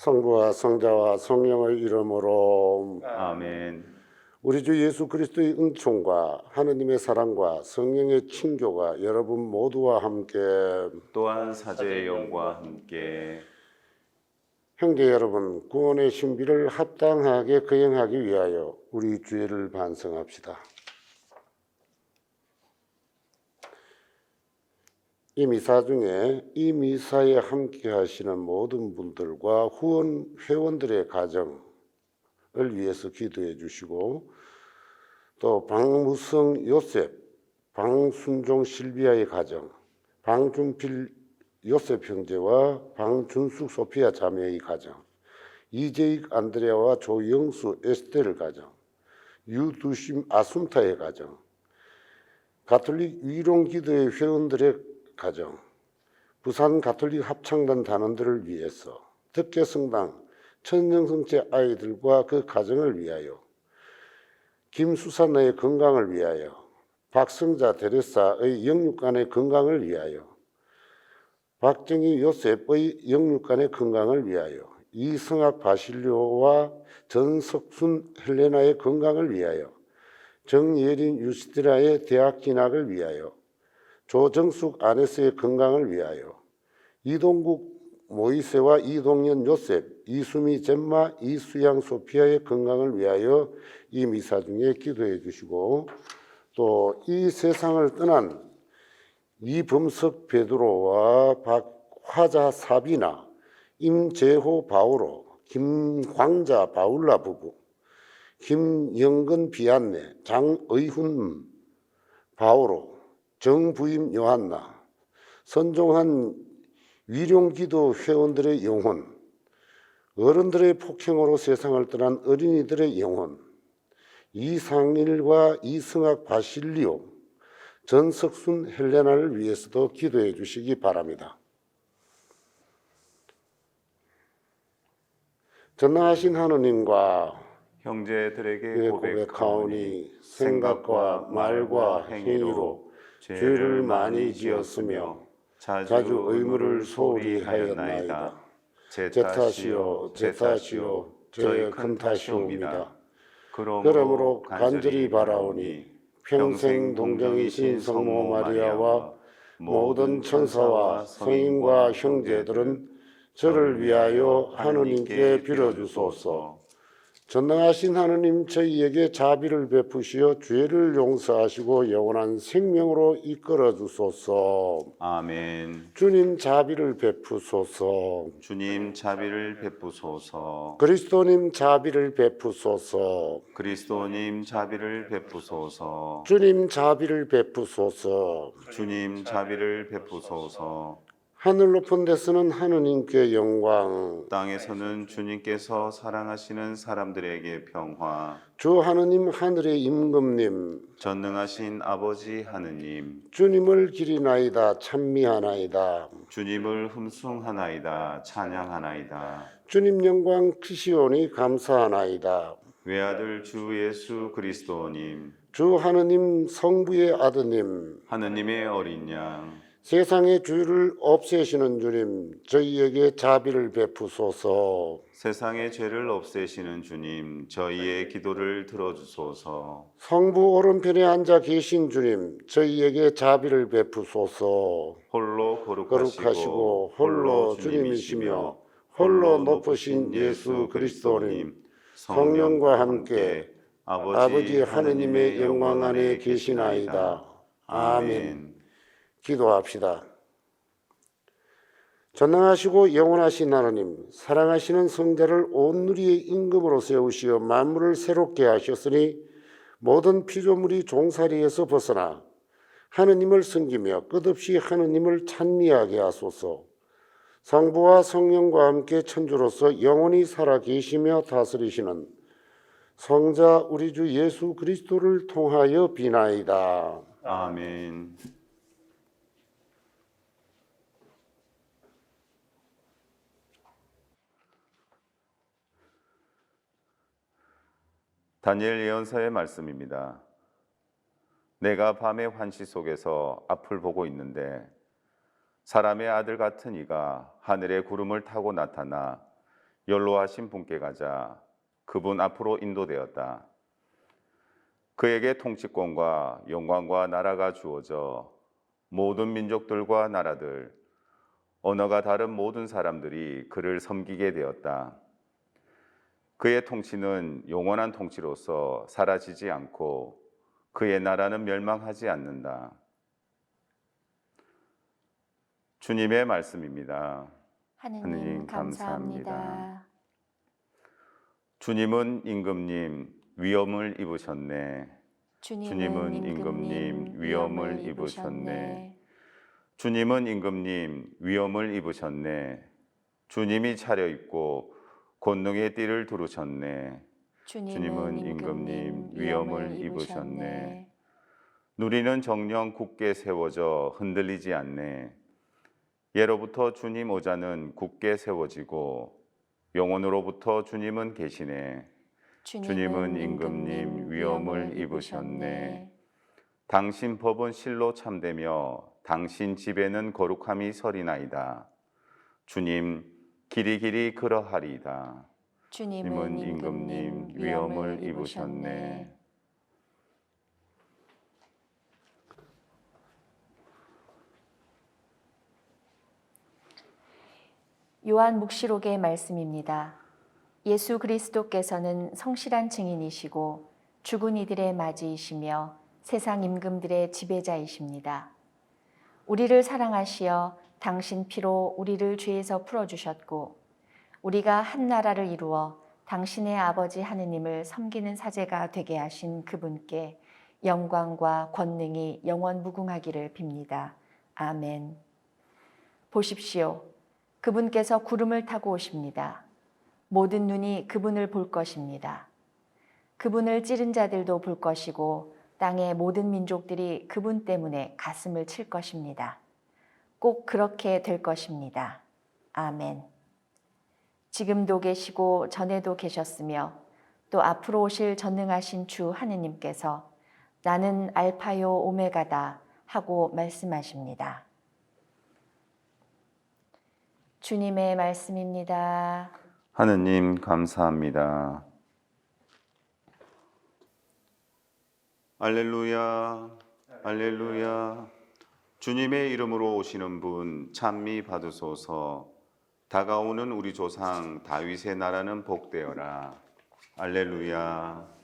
성부와 성자와 성령의 이름으로 아멘. 우리 주 예수 그리스도의 은총과 하느님의 사랑과 성령의 친교가 여러분 모두와 함께 또한 사제의 영과 함께 형제 여러분, 구원의 신비를 합당하게 거행하기 위하여 우리 주의를 반성합시다. 이 미사 중에 이 미사에 함께 하시는 모든 분들과 후원 회원들의 가정을 위해서 기도해 주시고, 또 방무성 요셉, 방순종 실비아의 가정, 방준필 요셉 형제와 방준숙 소피아 자매의 가정, 이재익 안드레아와 조영수 에스테르 가정, 유두심 아순타의 가정, 가톨릭 위롱기도회 회원들의 가정, 부산 가톨릭 합창단 단원들을 위해서, 덕계성당 천년성체 아이들과 그 가정을 위하여, 김수산의 건강을 위하여, 박성자 데레사의 영육간의 건강을 위하여, 박정희 요셉의 영육간의 건강을 위하여, 이성학 바실료와 전석순 헬레나의 건강을 위하여, 정예린 유시드라의 대학 진학을 위하여, 조정숙 아네스의 건강을 위하여, 이동국 모이세와 이동현 요셉, 이수미 젬마, 이수양 소피아의 건강을 위하여 이 미사 중에 기도해 주시고, 또 이 세상을 떠난 이범석 베드로와 박화자 사비나, 임재호 바오로, 김광자 바울라 부부, 김영근 비안네, 장의훈 바오로, 정부임 요한나, 선종한 위룡기도 회원들의 영혼, 어른들의 폭행으로 세상을 떠난 어린이들의 영혼, 이상일과 이승학 바실리오, 전석순 헬레나를 위해서도 기도해 주시기 바랍니다. 전능하신 하느님과 형제들에게 고백하오니 생각과 말과 행위로 죄를 많이 지었으며 자주 의무를 소홀히 하였나이다. 제 탓이요 제 탓이요 저의 큰 탓이옵니다. 그러므로 간절히 바라오니 평생 동정이신 성모 마리아와 모든 천사와 성인과 형제들은 저를 위하여 하느님께 빌어주소서. 전능하신 하느님, 저희에게 자비를 베푸시어 죄를 용서하시고 영원한 생명으로 이끌어 주소서. 아멘. 주님 자비를 베푸소서. 주님 자비를 베푸소서. 그리스도님 자비를 베푸소서. 그리스도님 자비를 베푸소서. 주님 자비를 베푸소서. 주님 자비를 베푸소서. 하늘 높은 데서는 하느님께 영광, 땅에서는 주님께서 사랑하시는 사람들에게 평화. 주 하느님 하늘의 임금님, 전능하신 아버지 하느님, 주님을 기리나이다 찬미하나이다. 주님을 흠숭하나이다 찬양하나이다. 주님 영광 크시오니 감사하나이다. 외아들 주 예수 그리스도님, 주 하느님 성부의 아드님, 하느님의 어린 양, 세상의 죄를 없애시는 주님, 저희에게 자비를 베푸소서. 세상의 죄를 없애시는 주님, 저희의 기도를 들어주소서. 성부 오른편에 앉아 계신 주님, 저희에게 자비를 베푸소서. 홀로 거룩하시고 홀로 주님이시며 홀로 높으신 예수 그리스도님, 성령과 함께 아버지 하느님의 영광 안에 계시나이다. 아멘. 기도합시다. 전능하시고 영원하신 하나님, 사랑하시는 성자를 온누리의 임금으로 세우시어 만물을 새롭게 하셨으니 모든 피조물이 종살이에서 벗어나 하느님을 섬기며 끝없이 하느님을 찬미하게 하소서. 성부와 성령과 함께 천주로서 영원히 살아 계시며 다스리시는 성자 우리 주 예수 그리스도를 통하여 비나이다. 아멘. 다니엘 예언서의 말씀입니다. 내가 밤의 환시 속에서 앞을 보고 있는데 사람의 아들 같은 이가 하늘의 구름을 타고 나타나 연로하신 분께 가자 그분 앞으로 인도되었다. 그에게 통치권과 영광과 나라가 주어져 모든 민족들과 나라들, 언어가 다른 모든 사람들이 그를 섬기게 되었다. 그의 통치는 영원한 통치로서 사라지지 않고 그의 나라는 멸망하지 않는다. 주님의 말씀입니다. 하느님 감사합니다. 주님은 임금님 위엄을 입으셨네. 주님은 임금님 위엄을 입으셨네. 주님은 임금님 위엄을 입으셨네. 주님이 차려입고 권능의 띠를 두르셨네. 주님은 임금님 위엄을 입으셨네. 누리는 정령 굳게 세워져 흔들리지 않네. 예로부터 주님 오자는 굳게 세워지고 영원으로부터 주님은 계시네. 주님은 임금님 위엄을 입으셨네. 당신 법은 실로 참되며 당신 집에는 거룩함이 서리나이다. 주님 길이 길이 그러하리이다. 주님은 임금님 위엄을 입으셨네. 요한 묵시록의 말씀입니다. 예수 그리스도께서는 성실한 증인이시고 죽은 이들의 맞이이시며 세상 임금들의 지배자이십니다. 우리를 사랑하시어 당신 피로 우리를 죄에서 풀어주셨고 우리가 한 나라를 이루어 당신의 아버지 하느님을 섬기는 사제가 되게 하신 그분께 영광과 권능이 영원 무궁하기를 빕니다. 아멘. 보십시오. 그분께서 구름을 타고 오십니다. 모든 눈이 그분을 볼 것입니다. 그분을 찌른 자들도 볼 것이고 땅의 모든 민족들이 그분 때문에 가슴을 칠 것입니다. 꼭 그렇게 될 것입니다. 아멘. 지금도 계시고 전에도 계셨으며 또 앞으로 오실 전능하신 주 하느님께서 나는 알파요 오메가다 하고 말씀하십니다. 주님의 말씀입니다. 하느님 감사합니다. 알렐루야, 알렐루야. 주님의 이름으로 오시는 분 찬미 받으소서. 다가오는 우리 조상 다윗의 나라는 복되어라. 알렐루야.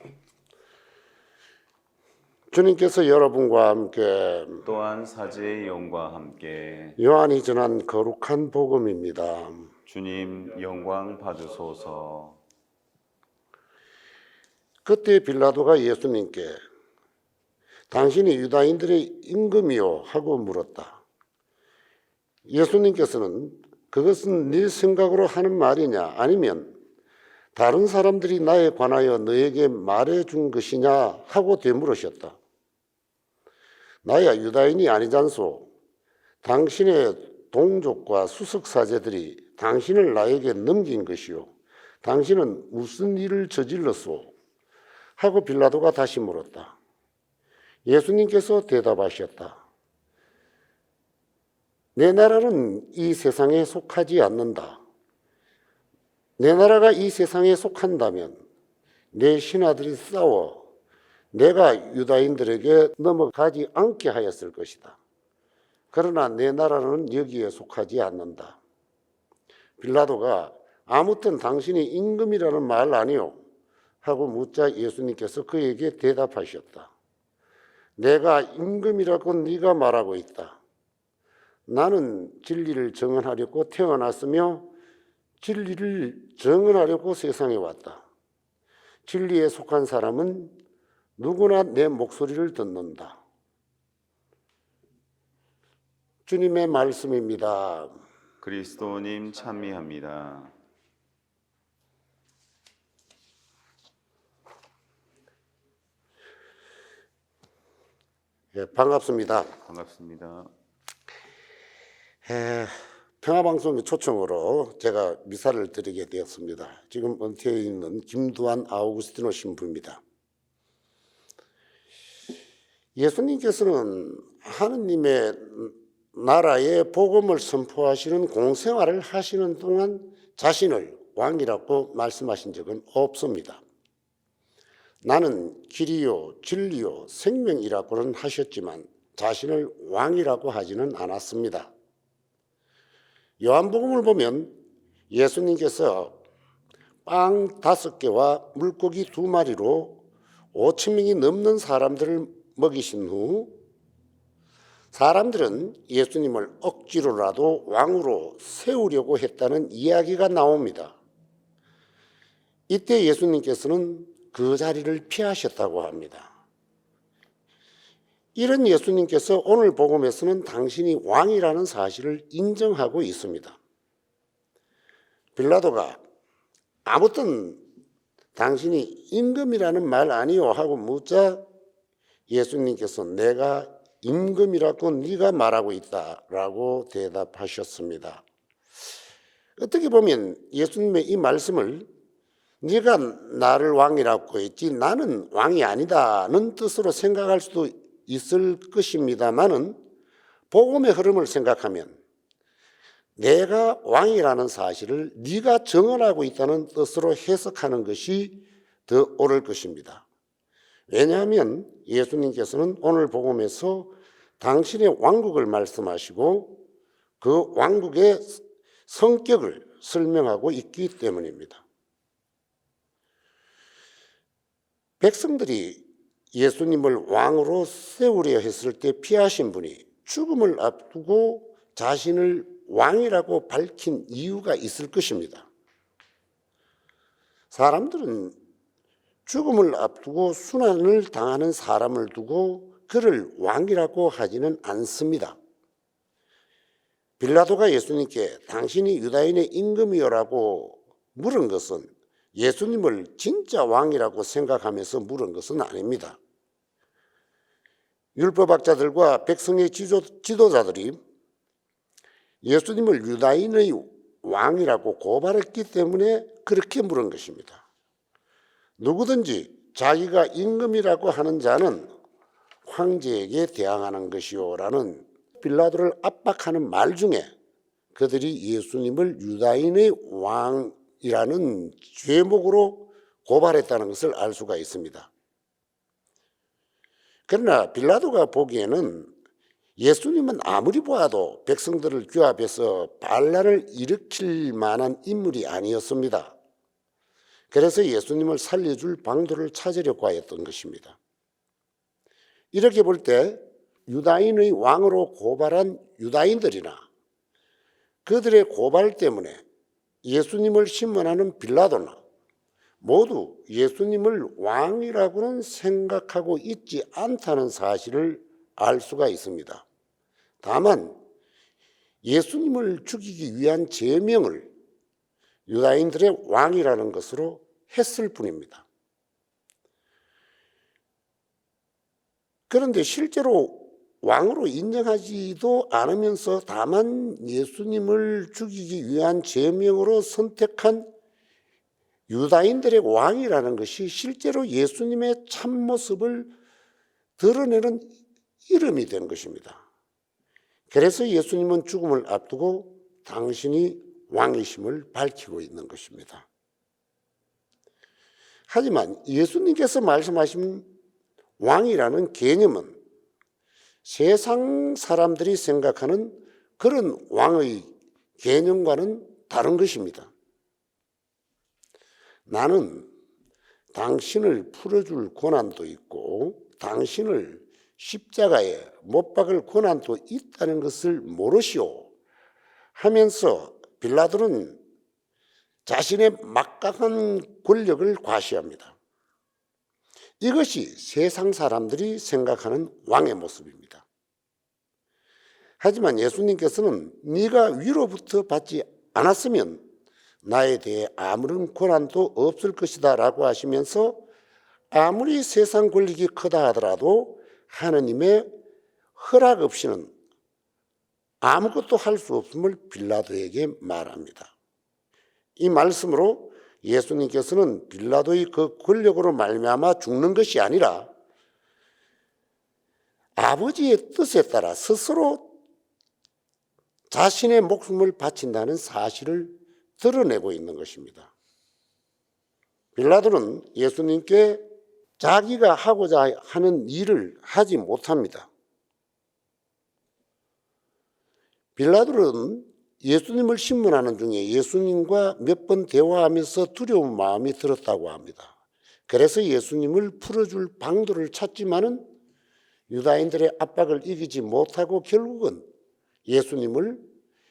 주님께서 여러분과 함께 또한 사제의 영과 함께 요한이 전한 거룩한 복음입니다. 주님 영광 받으소서. 그때 빌라도가 예수님께 당신이 유다인들의 임금이요 하고 물었다. 예수님께서는 그것은 네 생각으로 하는 말이냐 아니면 다른 사람들이 나에 관하여 너에게 말해준 것이냐 하고 되물으셨다. 나야 유다인이 아니잖소. 당신의 동족과 수석사제들이 당신을 나에게 넘긴 것이요. 당신은 무슨 일을 저질렀소? 하고 빌라도가 다시 물었다. 예수님께서 대답하셨다. 내 나라는 이 세상에 속하지 않는다. 내 나라가 이 세상에 속한다면 내 신하들이 싸워 내가 유다인들에게 넘어가지 않게 하였을 것이다. 그러나 내 나라는 여기에 속하지 않는다. 빌라도가 아무튼 당신이 임금이라는 말 아니오? 하고 묻자 예수님께서 그에게 대답하셨다. 내가 임금이라고 네가 말하고 있다. 나는 진리를 정언하려고 태어났으며 진리를 정언하려고 세상에 왔다. 진리에 속한 사람은 누구나 내 목소리를 듣는다. 주님의 말씀입니다. 그리스도님 찬미합니다. 예, 반갑습니다. 반갑습니다. 평화방송의 초청으로 제가 미사를 드리게 되었습니다. 지금 은퇴해 있는 김두한 아우구스티노 신부입니다. 예수님께서는 하느님의 나라의 복음을 선포하시는 공생활을 하시는 동안 자신을 왕이라고 말씀하신 적은 없습니다. 나는 길이요 진리요 생명이라고는 하셨지만 자신을 왕이라고 하지는 않았습니다. 요한복음을 보면 예수님께서 빵 5개와 물고기 2마리로 5,000명이 넘는 사람들을 먹이신 후 사람들은 예수님을 억지로라도 왕으로 세우려고 했다는 이야기가 나옵니다. 이때 예수님께서는 그 자리를 피하셨다고 합니다. 이런 예수님께서 오늘 복음에서는 당신이 왕이라는 사실을 인정하고 있습니다. 빌라도가 아무튼 당신이 임금이라는 말 아니요 하고 묻자 예수님께서 내가 임금이라고 네가 말하고 있다라고 대답하셨습니다. 어떻게 보면 예수님의 이 말씀을 네가 나를 왕이라고 했지 나는 왕이 아니다는 뜻으로 생각할 수도 있을 것입니다만은 복음의 흐름을 생각하면 내가 왕이라는 사실을 네가 정언하고 있다는 뜻으로 해석하는 것이 더 옳을 것입니다. 왜냐하면 예수님께서는 오늘 복음에서 당신의 왕국을 말씀하시고 그 왕국의 성격을 설명하고 있기 때문입니다. 백성들이 예수님을 왕으로 세우려 했을 때 피하신 분이 죽음을 앞두고 자신을 왕이라고 밝힌 이유가 있을 것입니다. 사람들은 죽음을 앞두고 순환을 당하는 사람을 두고 그를 왕이라고 하지는 않습니다. 빌라도가 예수님께 당신이 유다인의 임금이요라고 물은 것은 예수님을 진짜 왕이라고 생각하면서 물은 것은 아닙니다. 율법학자들과 백성의 지도자들이 예수님을 유다인의 왕이라고 고발했기 때문에 그렇게 물은 것입니다. 누구든지 자기가 임금이라고 하는 자는 황제에게 대항하는 것이요라는 빌라도를 압박하는 말 중에 그들이 예수님을 유다인의 왕이라는 죄목으로 고발했다는 것을 알 수가 있습니다. 그러나 빌라도가 보기에는 예수님은 아무리 보아도 백성들을 규합해서 반란을 일으킬 만한 인물이 아니었습니다. 그래서 예수님을 살려줄 방도를 찾으려고 했던 것입니다. 이렇게 볼 때 유다인의 왕으로 고발한 유다인들이나 그들의 고발 때문에 예수님을 신문하는 빌라도나 모두 예수님을 왕이라고는 생각하고 있지 않다는 사실을 알 수가 있습니다. 다만 예수님을 죽이기 위한 제명을 유다인들의 왕이라는 것으로 했을 뿐입니다. 그런데 실제로 왕으로 인정하지도 않으면서 다만 예수님을 죽이기 위한 제명으로 선택한 유다인들의 왕이라는 것이 실제로 예수님의 참모습을 드러내는 이름이 된 것입니다. 그래서 예수님은 죽음을 앞두고 당신이 왕이심을 밝히고 있는 것입니다. 하지만 예수님께서 말씀하신 왕이라는 개념은 세상 사람들이 생각하는 그런 왕의 개념과는 다른 것입니다. 나는 당신을 풀어줄 권한도 있고 당신을 십자가에 못 박을 권한도 있다는 것을 모르시오 하면서 빌라도는 자신의 막강한 권력을 과시합니다. 이것이 세상 사람들이 생각하는 왕의 모습입니다. 하지만 예수님께서는 네가 위로부터 받지 않았으면 나에 대해 아무런 권한도 없을 것이다 라고 하시면서 아무리 세상 권력이 크다 하더라도 하느님의 허락 없이는 아무것도 할 수 없음을 빌라도에게 말합니다. 이 말씀으로 예수님께서는 빌라도의 그 권력으로 말미암아 죽는 것이 아니라 아버지의 뜻에 따라 스스로 자신의 목숨을 바친다는 사실을 드러내고 있는 것입니다. 빌라도는 예수님께 자기가 하고자 하는 일을 하지 못합니다. 빌라도는 예수님을 신문하는 중에 예수님과 몇 번 대화하면서 두려운 마음이 들었다고 합니다. 그래서 예수님을 풀어줄 방도를 찾지만은 유다인들의 압박을 이기지 못하고 결국은 예수님을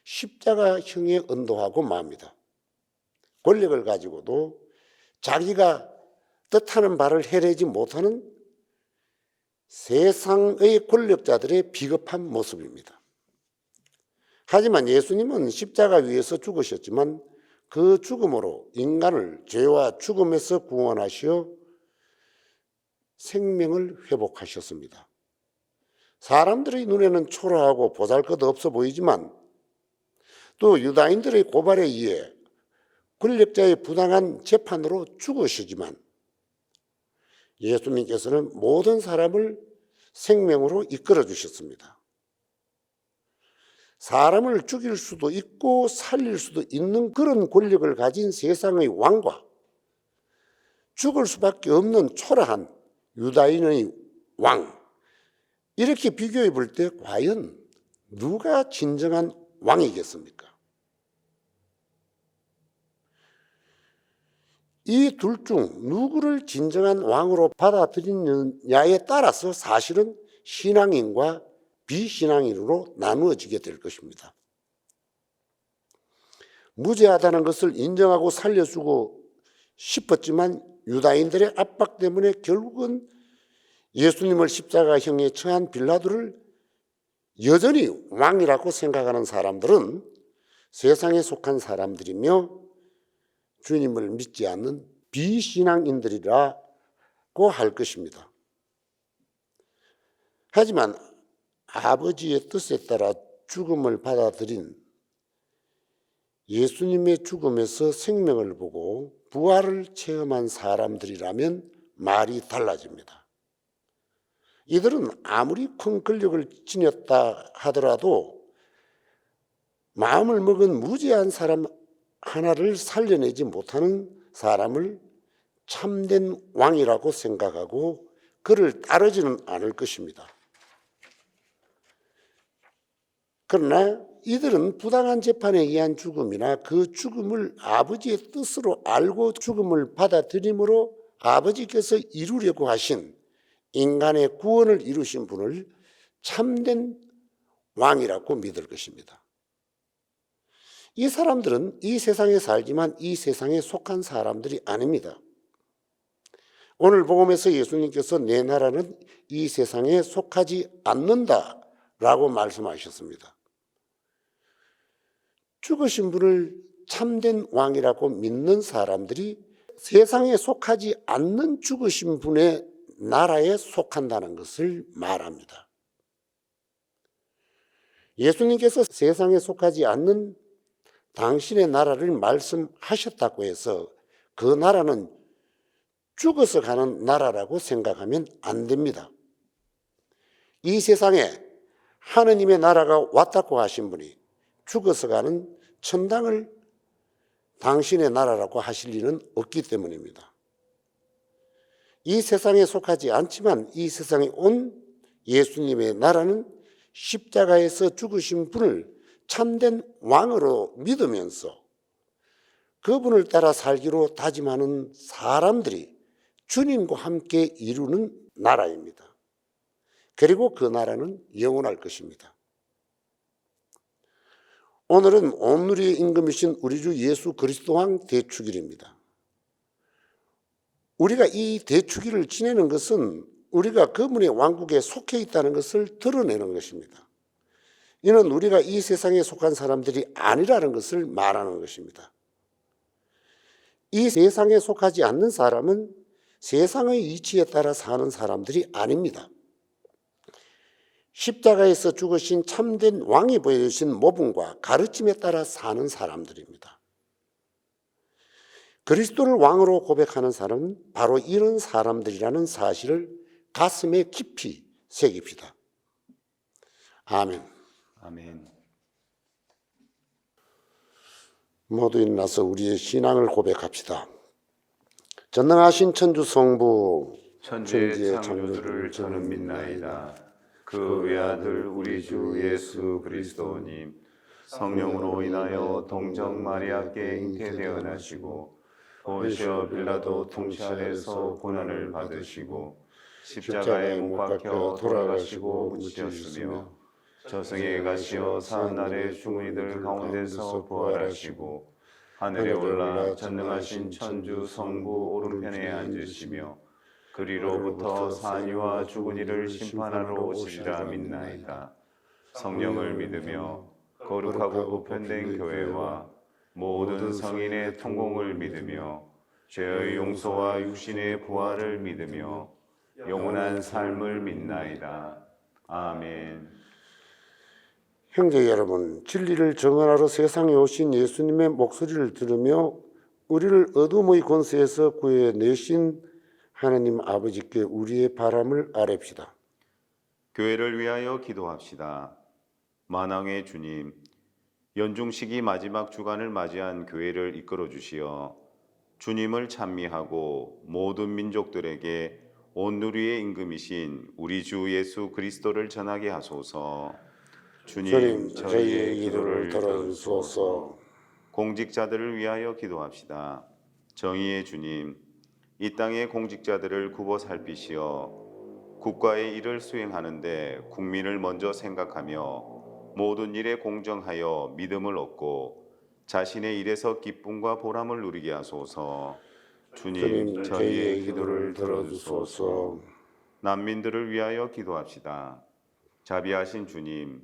십자가형에 언도하고 맙니다. 권력을 가지고도 자기가 뜻하는 바를 해내지 못하는 세상의 권력자들의 비겁한 모습입니다. 하지만 예수님은 십자가 위에서 죽으셨지만 그 죽음으로 인간을 죄와 죽음에서 구원하시어 생명을 회복하셨습니다. 사람들의 눈에는 초라하고 보잘것없어 보이지만 또 유다인들의 고발에 의해 권력자의 부당한 재판으로 죽으시지만 예수님께서는 모든 사람을 생명으로 이끌어 주셨습니다. 사람을 죽일 수도 있고 살릴 수도 있는 그런 권력을 가진 세상의 왕과 죽을 수밖에 없는 초라한 유다인의 왕, 이렇게 비교해 볼 때 과연 누가 진정한 왕이겠습니까? 이 둘 중 누구를 진정한 왕으로 받아들이느냐에 따라서 사실은 신앙인과 비신앙인으로 나누어지게 될 것입니다. 무죄하다는 것을 인정하고 살려주고 싶었지만 유다인들의 압박 때문에 결국은 예수님을 십자가형에 처한 빌라도를 여전히 왕이라고 생각하는 사람들은 세상에 속한 사람들이며 주님을 믿지 않는 비신앙인들이라고 할 것입니다. 하지만 아버지의 뜻에 따라 죽음을 받아들인 예수님의 죽음에서 생명을 보고 부활을 체험한 사람들이라면 말이 달라집니다. 이들은 아무리 큰 권력을 지녔다 하더라도 마음을 먹은 무죄한 사람 하나를 살려내지 못하는 사람을 참된 왕이라고 생각하고 그를 따르지는 않을 것입니다. 그러나 이들은 부당한 재판에 의한 죽음이나 그 죽음을 아버지의 뜻으로 알고 죽음을 받아들임으로 아버지께서 이루려고 하신 인간의 구원을 이루신 분을 참된 왕이라고 믿을 것입니다. 이 사람들은 이 세상에 살지만 이 세상에 속한 사람들이 아닙니다. 오늘 복음에서 예수님께서 내 나라는 이 세상에 속하지 않는다라고 말씀하셨습니다. 죽으신 분을 참된 왕이라고 믿는 사람들이 세상에 속하지 않는 죽으신 분의 나라에 속한다는 것을 말합니다. 예수님께서 세상에 속하지 않는 당신의 나라를 말씀하셨다고 해서 그 나라는 죽어서 가는 나라라고 생각하면 안 됩니다. 이 세상에 하느님의 나라가 왔다고 하신 분이 죽어서 가는 천당을 당신의 나라라고 하실 리는 없기 때문입니다. 이 세상에 속하지 않지만 이 세상에 온 예수님의 나라는 십자가에서 죽으신 분을 참된 왕으로 믿으면서 그분을 따라 살기로 다짐하는 사람들이 주님과 함께 이루는 나라입니다. 그리고 그 나라는 영원할 것입니다. 오늘은 온누리의 임금이신 우리 주 예수 그리스도 왕 대축일입니다. 우리가 이 대축일을 지내는 것은 우리가 그분의 왕국에 속해 있다는 것을 드러내는 것입니다. 이는 우리가 이 세상에 속한 사람들이 아니라는 것을 말하는 것입니다. 이 세상에 속하지 않는 사람은 세상의 이치에 따라 사는 사람들이 아닙니다. 십자가에서 죽으신 참된 왕이 보여주신 모범과 가르침에 따라 사는 사람들입니다. 그리스도를 왕으로 고백하는 사람은 바로 이런 사람들이라는 사실을 가슴에 깊이 새깁시다. 아멘. 아멘. 모두 일어나서 우리의 신앙을 고백합시다. 전능하신 천주 성부 천지의 창조주를 저는 믿나이다. 그 외아들 우리 주 예수 그리스도님, 성령으로 인하여 동정 마리아께 잉태되어 나시고 본시오 빌라도 통치 아래서 고난을 받으시고 십자가에 못 박혀 돌아가시고 묻히셨으며 저승에 가시어 사흘날에 죽은 이들 가운데서 부활하시고 하늘에 올라 전능하신 천주 성부 오른편에 앉으시며 그리로부터 사니와 죽은 이를 심판하러 오시리라 믿나이다. 성령을 믿으며 거룩하고 보편된 교회와 모든 성인의 통공을 믿으며 죄의 용서와 육신의 부활을 믿으며 영원한 삶을 믿나이다. 아멘. 형제 여러분, 진리를 정언하러 세상에 오신 예수님의 목소리를 들으며 우리를 어둠의 권세에서 구해내신 하나님 아버지께 우리의 바람을 아뢰읍시다. 교회를 위하여 기도합시다. 만왕의 주님, 연중시기 마지막 주간을 맞이한 교회를 이끌어 주시어 주님을 찬미하고 모든 민족들에게 온누리의 임금이신 우리 주 예수 그리스도를 전하게 하소서. 주님, 저희의 기도를 들어주소서. 공직자들을 위하여 기도합시다. 정의의 주님, 이 땅의 공직자들을 굽어 살피시어 국가의 일을 수행하는데 국민을 먼저 생각하며 모든 일에 공정하여 믿음을 얻고 자신의 일에서 기쁨과 보람을 누리게 하소서. 주님, 저희의 기도를 들어주소서. 난민들을 위하여 기도합시다. 자비하신 주님,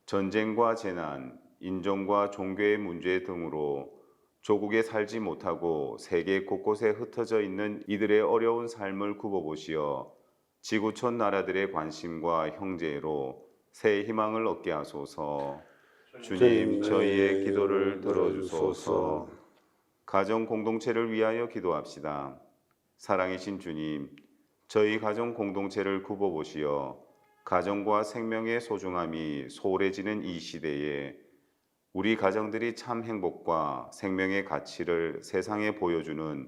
전쟁과 재난, 인종과 종교의 문제 등으로 조국에 살지 못하고 세계 곳곳에 흩어져 있는 이들의 어려운 삶을 굽어보시어 지구촌 나라들의 관심과 형제로 새 희망을 얻게 하소서. 주님, 저희의 기도를 들어주소서. 가정 공동체를 위하여 기도합시다. 사랑이신 주님, 저희 가정 공동체를 굽어보시어 가정과 생명의 소중함이 소홀해지는 이 시대에 우리 가정들이 참 행복과 생명의 가치를 세상에 보여주는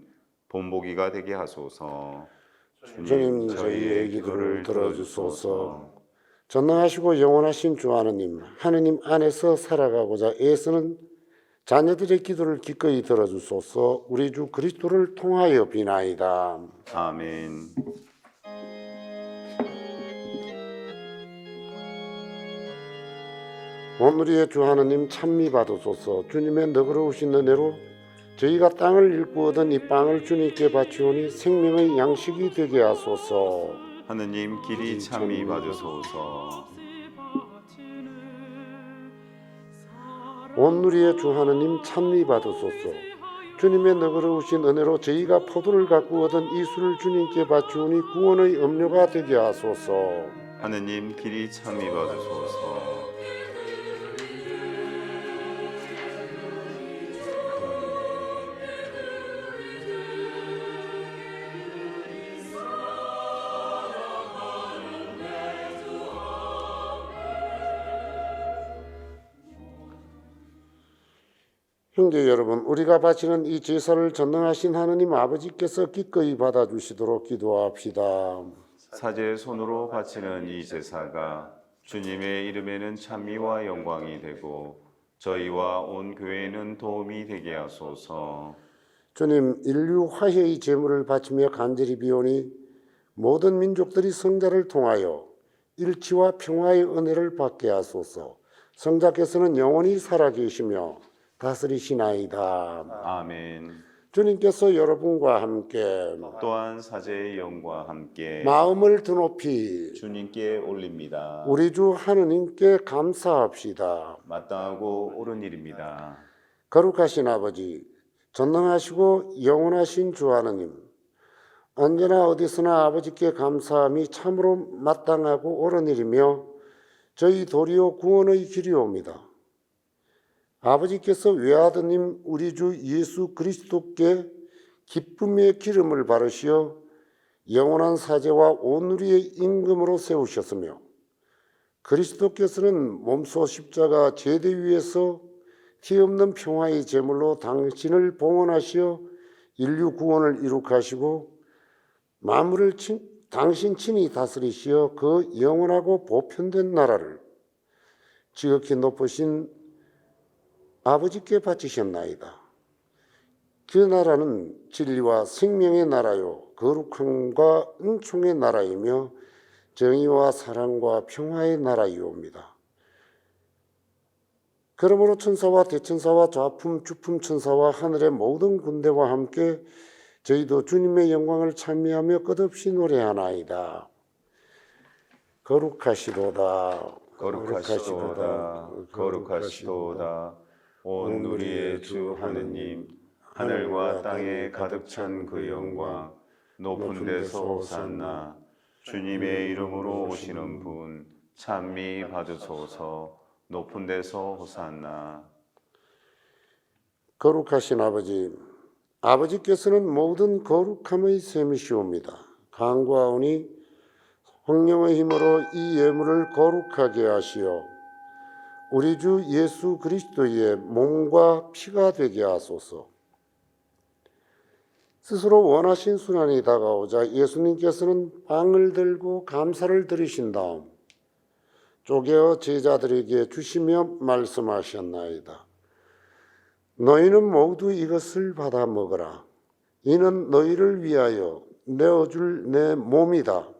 본보기가 되게 하소서. 주님, 저희의 기도를 들어주소서. 전능하시고 영원하신 주 하느님, 하느님 안에서 살아가고자 애쓰는 자녀들의 기도를 기꺼이 들어주소서. 우리 주 그리스도를 통하여 비나이다. 아멘. 오늘의 주 하느님 찬미 받으소서. 주님의 너그러우신 은혜로 저희가 땅을 일구 얻은 이 빵을 주님께 바치오니 생명의 양식이 되게 하소서. 하느님 길이 찬미 받으소서. 온누리의 주 하느님 찬미 받으소서. 주님의 너그러우신 은혜로 저희가 포도를 갖고 얻은 이 술을 주님께 바치오니 구원의 음료가 되게 하소서. 하느님 길이 찬미 받으소서. 형제 여러분, 우리가 바치는 이 제사를 전능하신 하느님 아버지께서 기꺼이 받아주시도록 기도합시다. 사제의 손으로 바치는 이 제사가 주님의 이름에는 찬미와 영광이 되고 저희와 온 교회에는 도움이 되게 하소서. 주님, 인류 화해의 제물을 바치며 간절히 비오니 모든 민족들이 성자를 통하여 일치와 평화의 은혜를 받게 하소서. 성자께서는 영원히 살아계시며 다스리시나이다. 아멘. 주님께서 여러분과 함께 또한 사제의 영과 함께 마음을 드높이 주님께 올립니다. 우리 주 하느님께 감사합시다. 마땅하고 옳은 일입니다. 거룩하신 아버지, 전능하시고 영원하신 주 하느님, 언제나 어디서나 아버지께 감사함이 참으로 마땅하고 옳은 일이며 저희 도리어 구원의 길이옵니다. 아버지께서 외아드님 우리 주 예수 그리스도께 기쁨의 기름을 바르시어 영원한 사제와 온누리의 임금으로 세우셨으며 그리스도께서는 몸소 십자가 제대 위에서 티 없는 평화의 제물로 당신을 봉헌하시어 인류 구원을 이룩하시고 만물을 당신 친히 다스리시어 그 영원하고 보편된 나라를 지극히 높으신 아버지께 바치셨나이다. 그 나라는 진리와 생명의 나라요 거룩함과 은총의 나라이며 정의와 사랑과 평화의 나라이옵니다. 그러므로 천사와 대천사와 좌품 주품 천사와 하늘의 모든 군대와 함께 저희도 주님의 영광을 찬미하며 끝없이 노래하나이다. 거룩하시도다. 거룩하시도다. 거룩하시도다. 온 누리의 주 하느님, 하늘과 땅에 가득 찬 그 영광, 높은 데서 호산나. 주님의 이름으로 오시는 분, 찬미 받으소서. 높은 데서 호산나. 거룩하신 아버지, 아버지께서는 모든 거룩함의 셈이시옵니다. 간구하오니 성령의 힘으로 이 예물을 거룩하게 하시어 우리 주 예수 그리스도의 몸과 피가 되게 하소서. 스스로 원하신 순환이 다가오자 예수님께서는 빵을 들고 감사를 드리신 다음 쪼개어 제자들에게 주시며 말씀하셨나이다. 너희는 모두 이것을 받아 먹어라. 이는 너희를 위하여 내어줄 내 몸이다.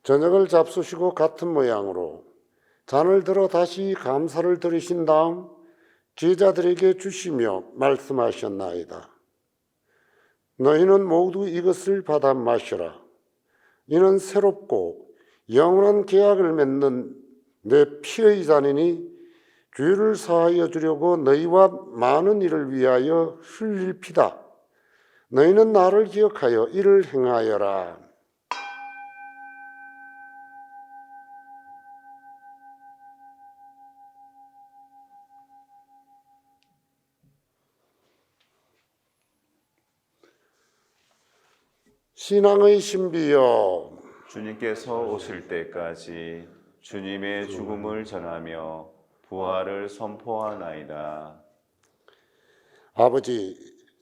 저녁을 잡수시고 같은 모양으로 잔을 들어 다시 감사를 드리신 다음 제자들에게 주시며 말씀하셨나이다. 너희는 모두 이것을 받아 마셔라. 이는 새롭고 영원한 계약을 맺는 내 피의 잔이니 죄를 사하여 주려고 너희와 많은 이를 위하여 흘릴 피다. 너희는 나를 기억하여 이를 행하여라. 신앙의 신비여, 주님께서 오실 때까지 주님의 죽음을 전하며 부활을 선포하나이다. 아버지,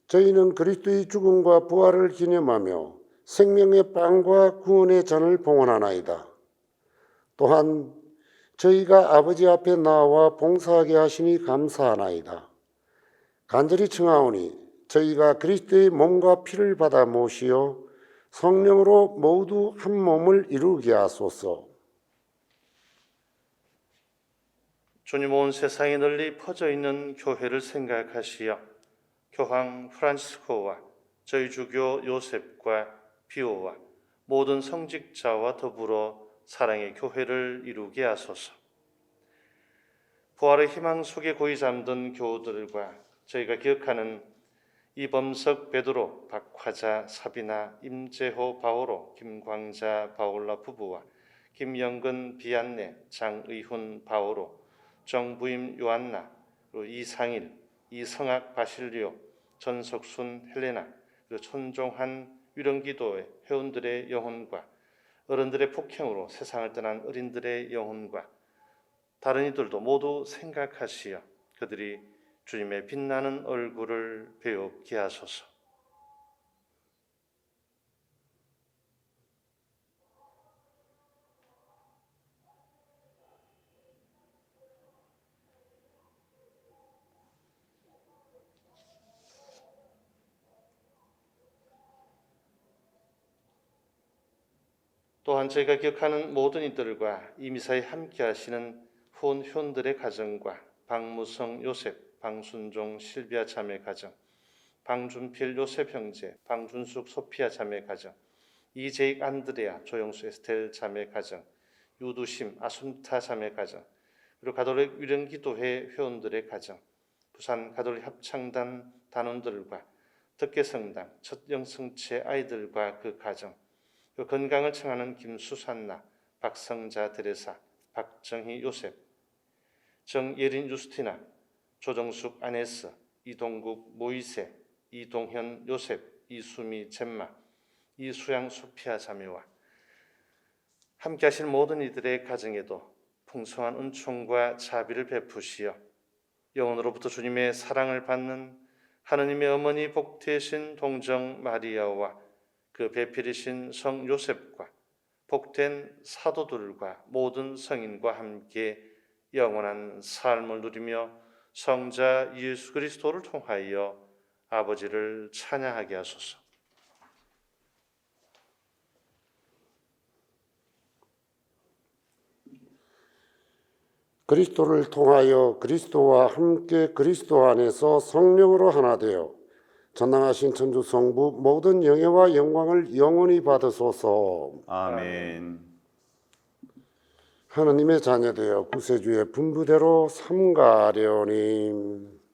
저희는 그리스도의 죽음과 부활을 기념하며 생명의 빵과 구원의 잔을 봉헌하나이다. 또한 저희가 아버지 앞에 나와 봉사하게 하시니 감사하나이다. 간절히 청하오니 저희가 그리스도의 몸과 피를 받아 모시어 성령으로 모두 한 몸을 이루게 하소서. 주님, 온 세상에 널리 퍼져 있는 교회를 생각하시어 교황 프란치스코와 저희 주교 요셉과 비오와 모든 성직자와 더불어 사랑의 교회를 이루게 하소서. 부활의 희망 속에 고이 잠든 교우들과 저희가 기억하는 이범석, 베드로, 박화자, 사비나, 임재호, 바오로, 김광자, 바올라 부부와 김영근, 비안내, 장의훈, 바오로, 정부임, 요한나, 이상일, 이성학, 바실리오, 전석순, 헬레나, 그리고 천종한 위령기도회 회원들의 영혼과 어른들의 폭행으로 세상을 떠난 어린들의 영혼과 다른 이들도 모두 생각하시어 그들이 주님의 빛나는 얼굴을 배우게 하소서. 또한 저희가 기억하는 모든 이들과 이 미사에 함께 하시는 후원 회원들의 가정과 박무성, 요셉, 방순종, 실비아 자매 가정, 방준필, 요셉 형제, 방준숙, 소피아 자매 가정, 이재익, 안드레아, 조영수, 에스텔 자매 가정, 유두심, 아순타 자매 가정, 그리고 가톨릭 위령기도회 회원들의 가정, 부산 가톨릭 합창단 단원들과 덕계성당 첫 영성체 아이들과 그 가정, 그 건강을 청하는 김수산나, 박성자 데레사, 박정희 요셉, 정예린 유스티나, 조정숙 아네스, 이동국 모이세, 이동현 요셉, 이수미 젬마, 이수양 소피아 자매와 함께 하실 모든 이들의 가정에도 풍성한 은총과 자비를 베푸시어 영원으로부터 주님의 사랑을 받는 하느님의 어머니 복되신 동정 마리아와 그 배필이신 성 요셉과 복된 사도들과 모든 성인과 함께 영원한 삶을 누리며 성자 예수 그리스도를 통하여 아버지를 찬양하게 하소서. 그리스도를 통하여 그리스도와 함께 그리스도 안에서 성령으로 하나 되어 전능하신 천주 성부 모든 영예와 영광을 영원히 받으소서. 아멘. 하느님의 자녀되어 구세주의 분부대로 삼가하려니.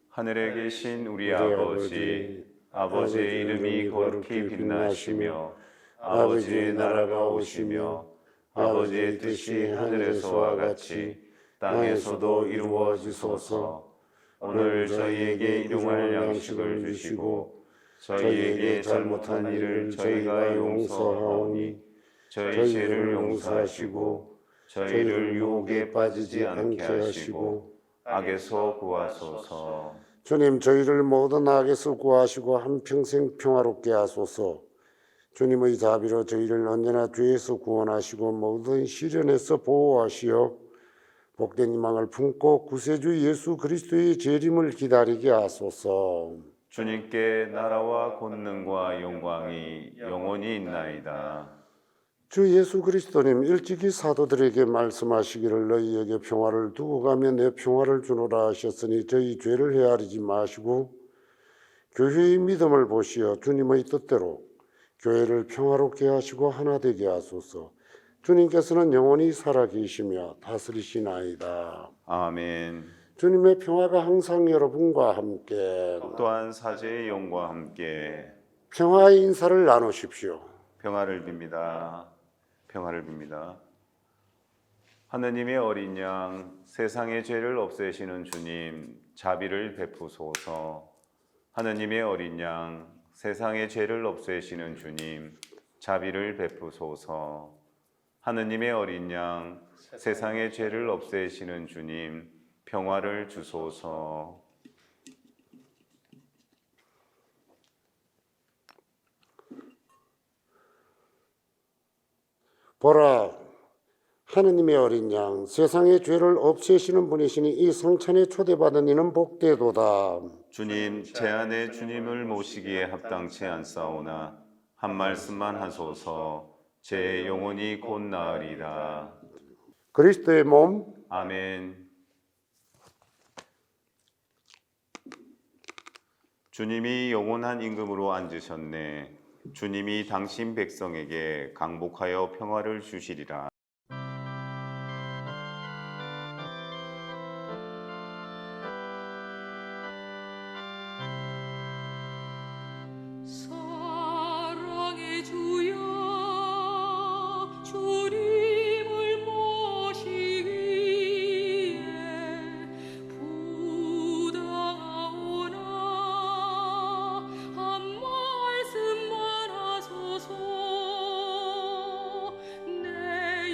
하늘에 계신 우리 아버지, 아버지의 이름이 거룩히 빛나시며 아버지의 나라가 오시며 아버지의 뜻이 하늘에서와 같이 땅에서도 이루어지소서. 오늘 저희에게 일용할 양식을 주시고 저희에게 잘못한 일을 저희가 용서하오니 저희 죄를 용서하시고 저희를 유혹에 빠지지 않게 하시고 악에서 구하소서. 주님, 저희를 모든 악에서 구하시고 한평생 평화롭게 하소서. 주님의 자비로 저희를 언제나 죄에서 구원하시고 모든 시련에서 보호하시어 복된 희망을 품고 구세주 예수 그리스도의 재림을 기다리게 하소서. 주님께 나라와 권능과 영광이 영원히 있나이다. 주 예수 그리스도님, 일찍이 사도들에게 말씀하시기를 너희에게 평화를 두고 가며 내 평화를 주노라 하셨으니 저희 죄를 헤아리지 마시고 교회의 믿음을 보시어 주님의 뜻대로 교회를 평화롭게 하시고 하나 되게 하소서. 주님께서는 영원히 살아계시며 다스리시나이다. 아멘. 주님의 평화가 항상 여러분과 함께. 또한 사제의 영과 함께 평화의 인사를 나누십시오. 평화를 빕니다. 평화를 빕니다. 하느님의 어린 양, 세상의 죄를 없애시는 주님, 자비를 베푸소서. 하느님의 어린 양, 세상의 죄를 없애시는 주님, 자비를 베푸소서. 하느님의 어린 양, 세상의 죄를 없애시는 주님, 평화를 주소서. 보라, 하느님의 어린 양, 세상의 죄를 없애시는 분이시니 이 성찬에 초대받은 이는 복되도다. 주님, 제 안에 주님을 모시기에 합당치 않사오나 한 말씀만 하소서. 제 영혼이 곧 나으리라. 그리스도의 몸, 아멘. 주님이 영원한 임금으로 앉으셨네. 주님이 당신 백성에게 강복하여 평화를 주시리라. 사랑의 주여 주님을 모시기에 부당하오나 한 말씀만 하소서. 내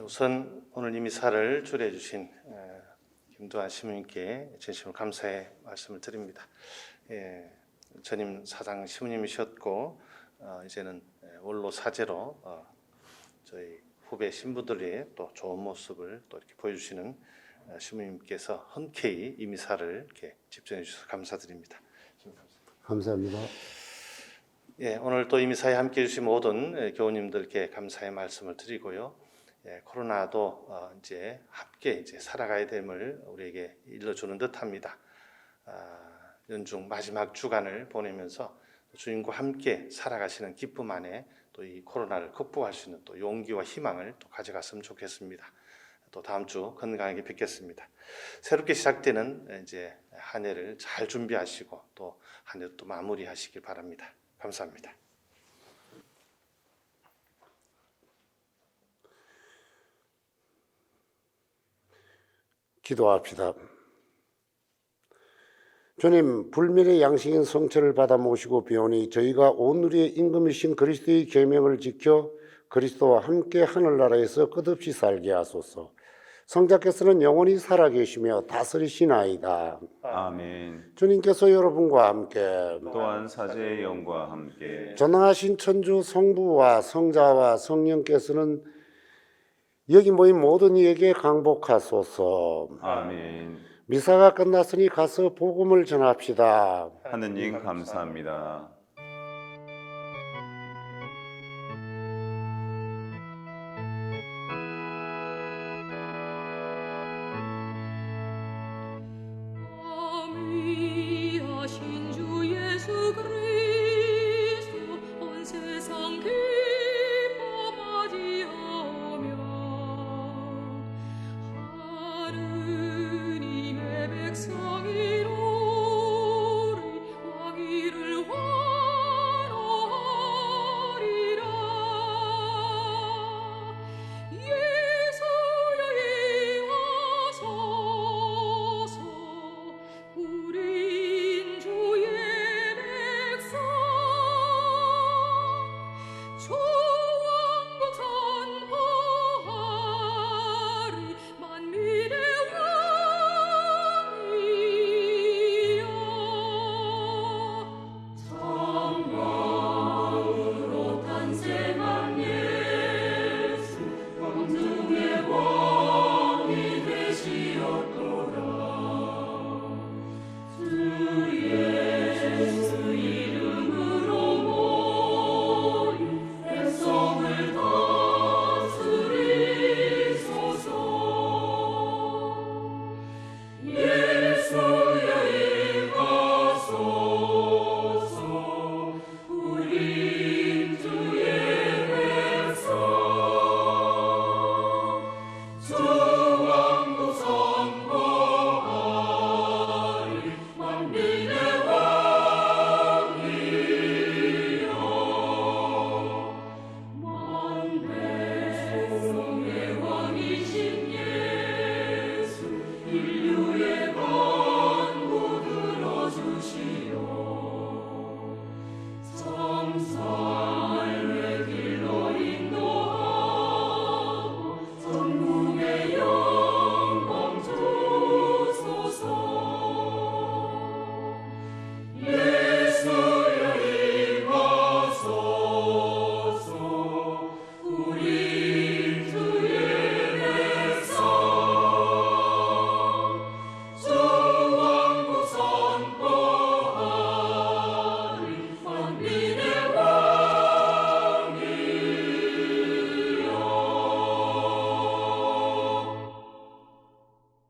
우선 오늘 이 미사를 주례해 주신 김도환 시무님께 진심으로 감사의 말씀을 드립니다. 전임 사장 시무님이셨고 이제는 원로 사제로 저희 후배 신부들의 또 좋은 모습을 또 이렇게 보여주시는 시무님께서 흔쾌히 이 미사를 이렇게 집전해 주셔서 감사드립니다. 감사합니다. 오늘 또 이 미사에 함께 해주신 모든 교우님들께 감사의 말씀을 드리고요. 코로나도 이제 함께 이제 살아가야 됨을 우리에게 일러주는 듯합니다. 연중 마지막 주간을 보내면서 주님과 함께 살아가시는 기쁨 안에 또 이 코로나를 극복할 수 있는 또 용기와 희망을 또 가져갔으면 좋겠습니다. 또 다음 주 건강하게 뵙겠습니다. 새롭게 시작되는 이제 한 해를 잘 준비하시고 또 한 해도 또 마무리하시길 바랍니다. 감사합니다. 기도합시다. 주님, 불멸의 양식인 성체를 받아 모시고 배우니 저희가 오늘의 임금이신 그리스도의 계명을 지켜 그리스도와 함께 하늘나라에서 끝없이 살게 하소서. 성자께서는 영원히 살아계시며 다스리시나이다. 아멘. 주님께서 여러분과 함께 또한 사제의 영과 함께 전능하신 천주 성부와 성자와 성령께서는 여기 모인 모든 이에게 강복하소서. 아멘. 미사가 끝났으니 가서 복음을 전합시다. 하느님 감사합니다. 위하신 주 예수 그리스도 온 세상